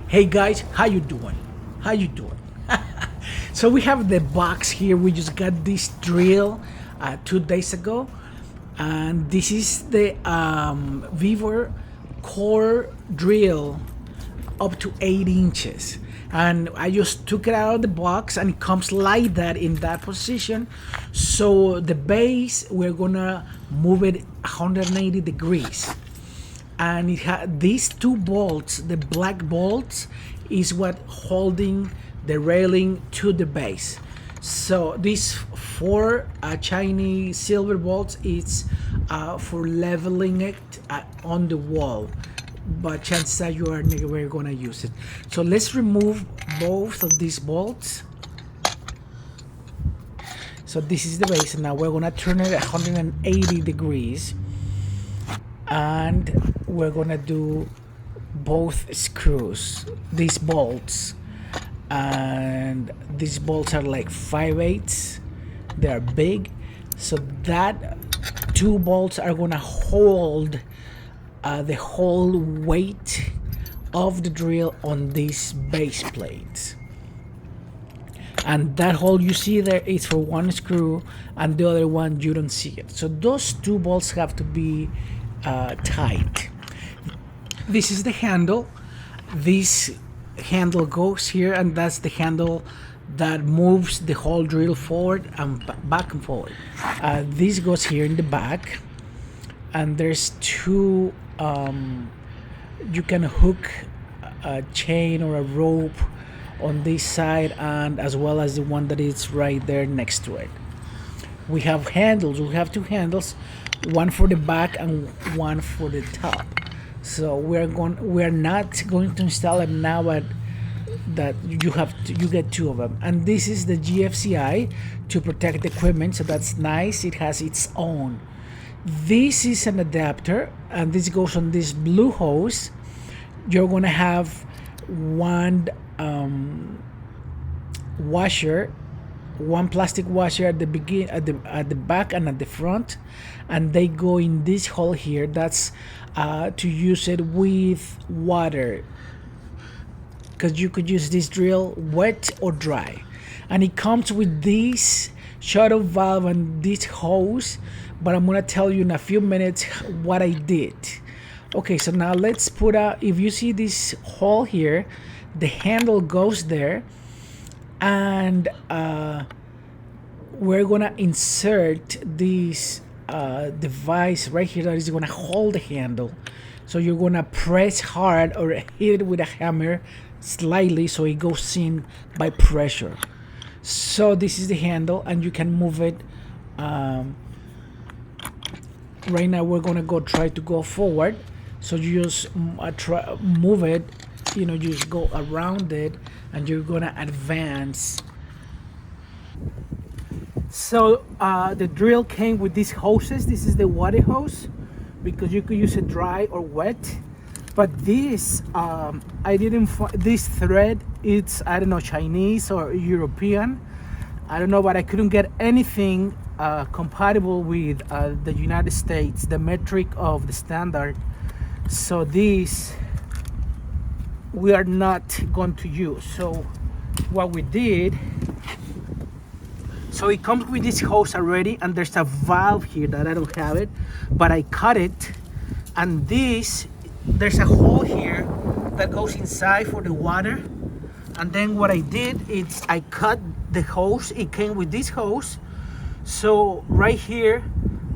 Hey guys, how you doing? How you doing? So we have the box here. We just got this drill 2 days ago, and this is the Vevor core drill up to 8 inches. And I just took it out of the box, and it comes like that in that position. So the base, we're gonna move it 180 degrees, and it had these two bolts. The black bolts is what holding the railing to the base. So these four Chinese silver bolts is for leveling it on the wall, but chances are you are never gonna use it. So let's remove both of these bolts. So this is the base, and now we're gonna turn it 180 degrees, and we're gonna do both screws, these bolts, and these bolts are like 5/8. They're big, so that two bolts are gonna hold the whole weight of the drill on these base plates. And that hole you see there is for one screw, and the other one you don't see it. So those two bolts have to be tight. This is the handle. This handle goes here, and that's the handle that moves the whole drill forward and back and forward. This goes here in the back, and there's two you can hook a chain or a rope on this side, and as well as the one that is right there next to it. We have handles. We have two handles, one for the back and one for the top. So we're not going to install it now, but that you get two of them. And this is the GFCI to protect the equipment, so that's nice. It has its own. This is an adapter, and this goes on this blue hose. You're gonna have one washer, one plastic washer at the at the back and at the front, and they go in this hole here. That's to use it with water, because you could use this drill wet or dry. And it comes with this shut-off valve and this hose, but I'm gonna tell you in a few minutes what I did. Okay, so now let's put if you see this hole here, the handle goes there, and we're gonna insert this device right here that is gonna hold the handle. So you're gonna press hard or hit it with a hammer slightly so it goes in by pressure. So this is the handle, and you can move it. Right now we're gonna try to go forward. So you just move it, you just go around it, and you're gonna advance. So the drill came with these hoses. This is the water hose, because you could use it dry or wet. But this I didn't find this thread. It's, I don't know, Chinese or European, I don't know, but I couldn't get anything compatible with the United States, the metric of the standard. So this we are not going to use. So what we did, so it comes with this hose already, and there's a valve here that I don't have it, but I cut it, and there's a hole here that goes inside for the water. And then what I did is I cut the hose. It came with this hose. So right here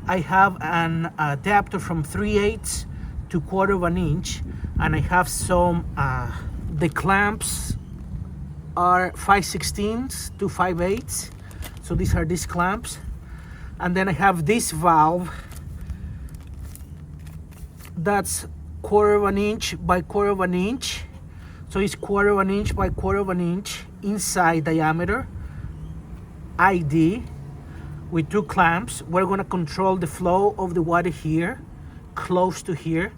I have an adapter from 3/8 to 1/4 inch, and I have some the clamps are 5/16 to 5/8. So these are these clamps, and then I have this valve that's 1/4 inch by 1/4 inch. So it's 1/4 inch by 1/4 inch inside diameter ID with two clamps. We're gonna control the flow of the water here, close to here.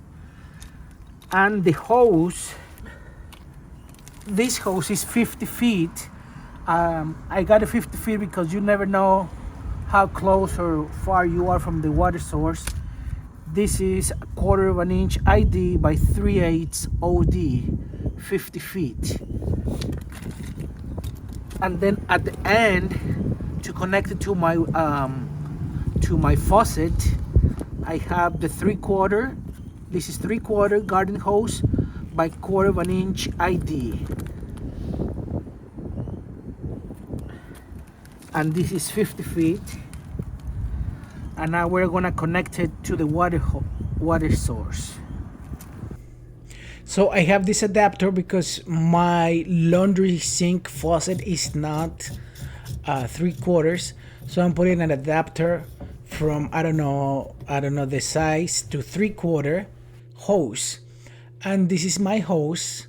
And the hose, this hose is 50 feet. I got a 50 feet because you never know how close or far you are from the water source. This is 1/4 inch ID by 3/8 OD. 50 feet. And then at the end, to connect it to my faucet, I have the 3/4. This is 3/4 garden hose by 1/4 of an inch ID, and this is 50 feet. And now we're gonna connect it to the water source. So I have this adapter because my laundry sink faucet is not 3/4. So I'm putting an adapter from I don't know the size to 3/4 hose, and this is my hose.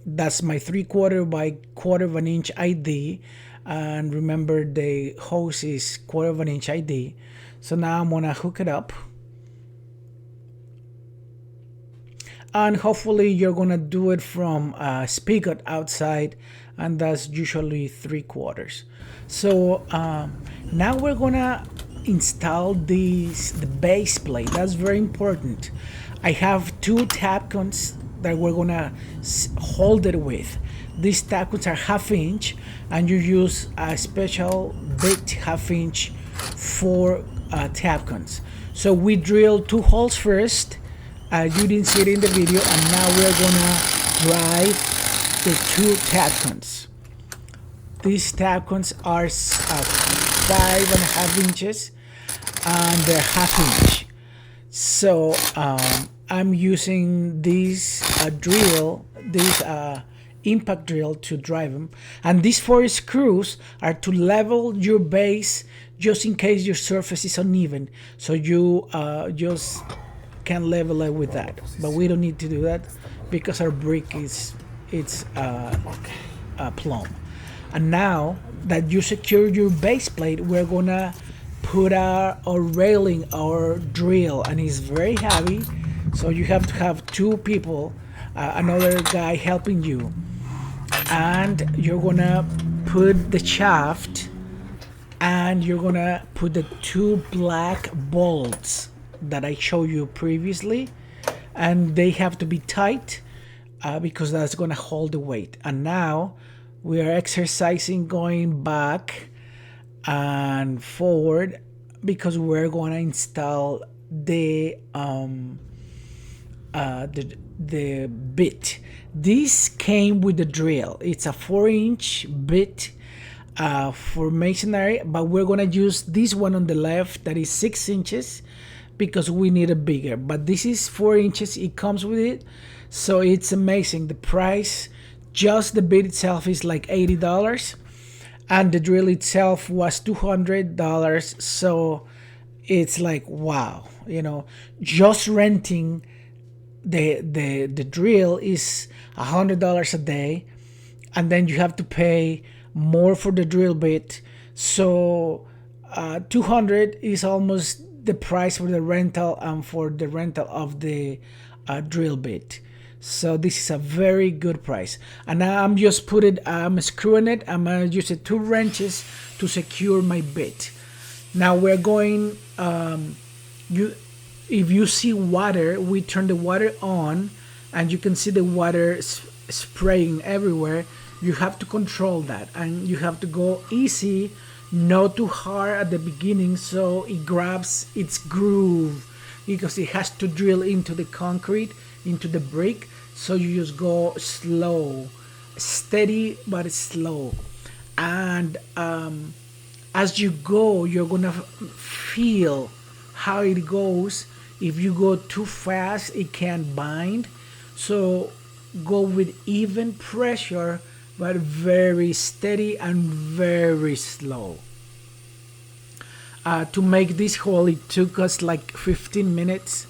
That's my 3/4 by 1/4 of an inch ID, and remember the hose is 1/4 of an inch ID. So now I'm gonna hook it up, and hopefully you're gonna do it from a spigot outside, and that's usually 3/4. So now we're gonna install the base plate. That's very important. I have 2 tapcons that we're gonna hold it with. These tapcons are 1/2 inch, and you use a special big 1/2 inch for tapcons. So we drill 2 holes first. You didn't see it in the video, and now we're gonna drive the 2 tapcons. These tapcons are 5.5 inches, and they're 1/2 inch. So I'm using this drill, this impact drill to drive them. And these 4 screws are to level your base just in case your surface is uneven. So you just can level it with that. But we don't need to do that because our brick is plumb. And now that you secure your base plate, we're gonna put our railing, our drill, and it's very heavy. So you have to have 2 people, another guy helping you, and you're gonna put the shaft, and you're gonna put the 2 black bolts that I showed you previously, and they have to be tight because that's gonna hold the weight. And now we are exercising going back and forward because we're gonna install the bit. This came with the drill. It's a 4-inch bit for masonry, but we're gonna use this one on the left that is 6 inches because we need a bigger. But this is 4 inches. It comes with it, so it's amazing. The price, just the bit itself, is like $80, and the drill itself was $200. So it's like, wow, just renting the drill is $100 a day, and then you have to pay more for the drill bit. So $200 is almost the price for the rental and for the rental of the drill bit. So this is a very good price. And now I'm screwing it. I'm gonna use 2 wrenches to secure my bit. Now we're going, if you see water, we turn the water on, and you can see the water spraying everywhere. You have to control that, and you have to go easy, not too hard at the beginning, so it grabs its groove, because it has to drill into the concrete, into the brick. So you just go slow, steady but slow, and as you go, you're gonna feel how it goes. If you go too fast, it can bind. So go with even pressure, but very steady and very slow. To make this hole, it took us like 15 minutes.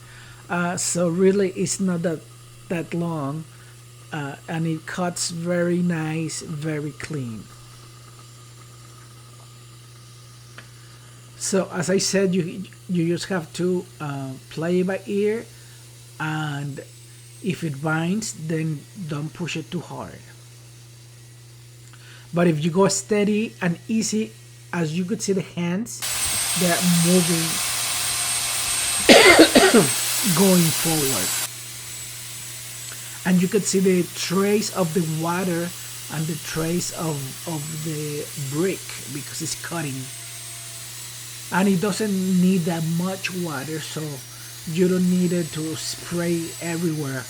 So really it's not that long, and it cuts very nice, very clean. So as I said, you just have to play by ear, and if it binds, then don't push it too hard. But if you go steady and easy, as you could see the hands, they're moving, going forward. and you could see the trace of the water and the trace of the brick because it's cutting, and it doesn't need that much water, so you don't need it to spray everywhere,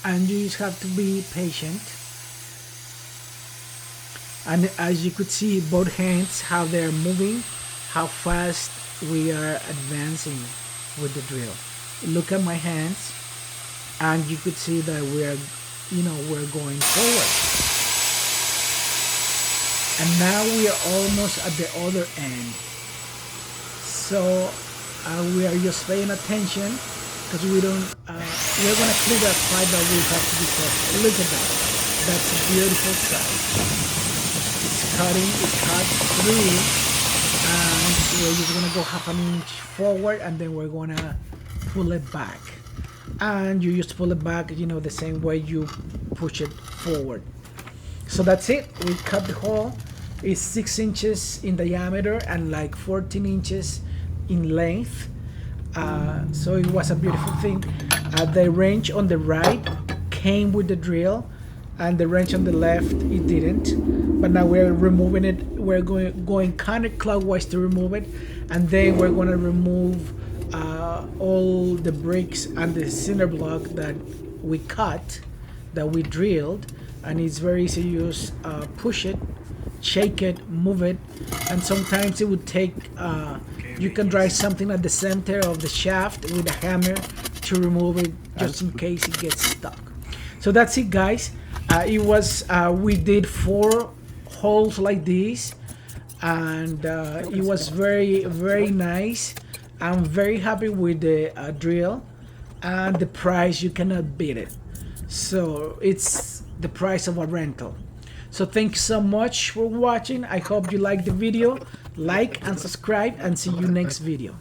and you just have to be patient. And as you could see, both hands, how they're moving, how fast we are advancing with the drill. Look at my hands, and you could see that we're going forward. And now we are almost at the other end. So we are just paying attention because we're gonna clear that part that we have to be careful. Look at that. That's a beautiful sight. It's cutting, it cuts through, and we're just gonna go half an inch forward, and then we're gonna pull it back. And you just pull it back, the same way you push it forward. So that's it. We cut the hole. It's 6 inches in diameter and like 14 inches in length. So it was a beautiful thing. The wrench on the right came with the drill, and the wrench on the left, it didn't. But now we're removing it. We're going counterclockwise to remove it, and then we're going to remove all the bricks and the cinder block that we cut, that we drilled. And it's very easy. You just push it, shake it, move it, and sometimes it would take you can drive something at the center of the shaft with a hammer to remove it, just in case it gets stuck. So that's it, guys. It was we did 4 holes like this, and it was very, very nice. I'm very happy with the drill, and the price, you cannot beat it. So it's the price of a rental. So thank you so much for watching. I hope you liked the video. Like and subscribe, and see you next video.